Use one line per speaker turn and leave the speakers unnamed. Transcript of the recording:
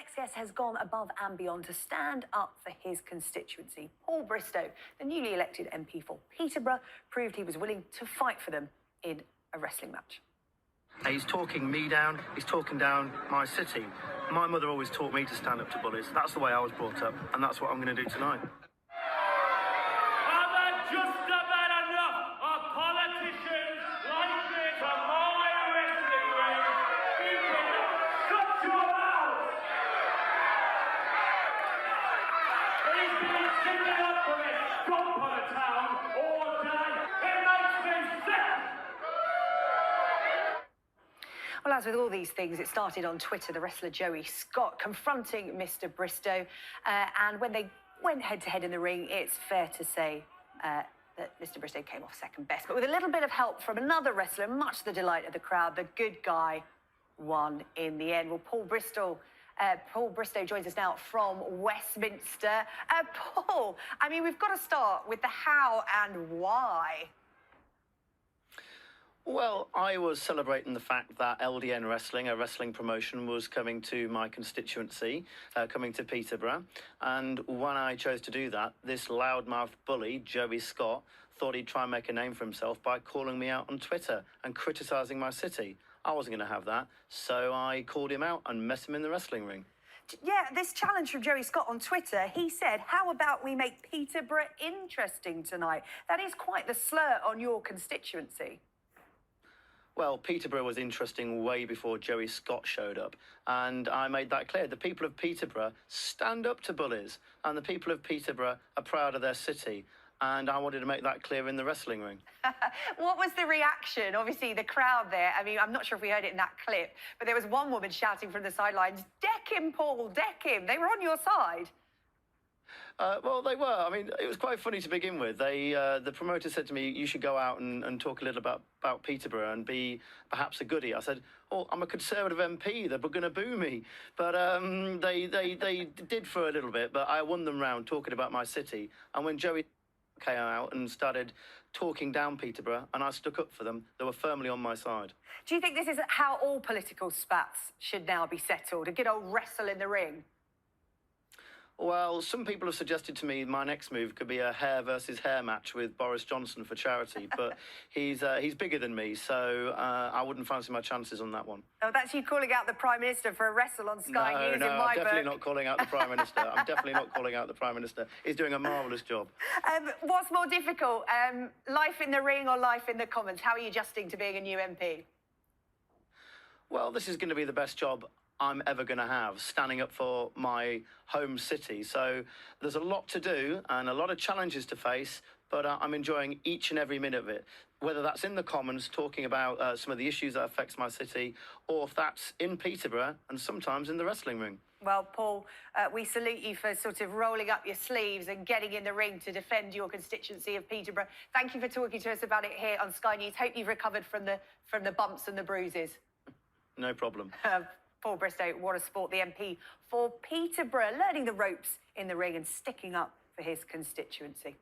ex-yes has gone above and beyond to stand up for his constituency. Paul Bristow, the newly elected MP for Peterborough, proved he was willing to fight for them in a wrestling match.
He's talking me down, he's talking down my city. My mother always taught me to stand up to bullies. That's the way I was brought up, and that's what I'm going to do tonight.
I've had just about enough of politicians like me to my wrestling ring. You can shut your mouth! He's been sitting up for this stomp on a town all day. It makes me sick!
Well, as with all these things, it started on Twitter, the wrestler Joey Scott confronting Mr. Bristow. And when they went head-to-head in the ring, it's fair to say that Mr. Bristow came off second best. But with a little bit of help from another wrestler, much to the delight of the crowd, the good guy won in the end. Well, Paul Bristow joins us now from Westminster. Paul, I mean, we've got to start with the how and why.
Well, I was celebrating the fact that LDN Wrestling, a wrestling promotion, was coming to my constituency, coming to Peterborough. And when I chose to do that, this loudmouth bully, Joey Scott, thought he'd try and make a name for himself by calling me out on Twitter and criticising my city. I wasn't going to have that, so I called him out and met him in the wrestling ring.
Yeah, this challenge from Joey Scott on Twitter, he said, how about we make Peterborough interesting tonight? That is quite the slur on your constituency.
Well, Peterborough was interesting way before Joey Scott showed up, and I made that clear. The people of Peterborough stand up to bullies, and the people of Peterborough are proud of their city, and I wanted to make that clear in the wrestling ring.
What was the reaction? Obviously, the crowd there, I mean, I'm not sure if we heard it in that clip, but there was one woman shouting from the sidelines, deck him, Paul, deck him. They were on your side.
Well, they were. I mean, it was quite funny to begin with. The promoter said to me, you should go out and talk a little about Peterborough and be perhaps a goodie. I said, oh, I'm a Conservative MP. They're going to boo me. But they did for a little bit, but I won them round talking about my city. And when Joey came out and started talking down Peterborough and I stuck up for them, they were firmly on my side.
Do you think this is how all political spats should now be settled? A good old wrestle in the ring?
Well, some people have suggested to me my next move could be a hair versus hair match with Boris Johnson for charity, but he's bigger than me, so I wouldn't fancy my chances on that one.
Oh, that's you calling out the Prime Minister for a wrestle on Sky News in my book.
No, I'm definitely not calling out the Prime Minister. I'm definitely not calling out the Prime Minister. He's doing a marvellous job.
What's more difficult, life in the ring or life in the Commons? How are you adjusting to being a new MP?
Well, this is going to be the best job I'm ever going to have, standing up for my home city. So there's a lot to do and a lot of challenges to face, but I'm enjoying each and every minute of it, whether that's in the Commons, talking about some of the issues that affects my city, or if that's in Peterborough and sometimes in the wrestling ring.
Well, Paul, we salute you for sort of rolling up your sleeves and getting in the ring to defend your constituency of Peterborough. Thank you for talking to us about it here on Sky News. Hope you've recovered from the bumps and the bruises.
No problem.
Paul Bristow, what a sport, the MP for Peterborough, learning the ropes in the ring and sticking up for his constituency.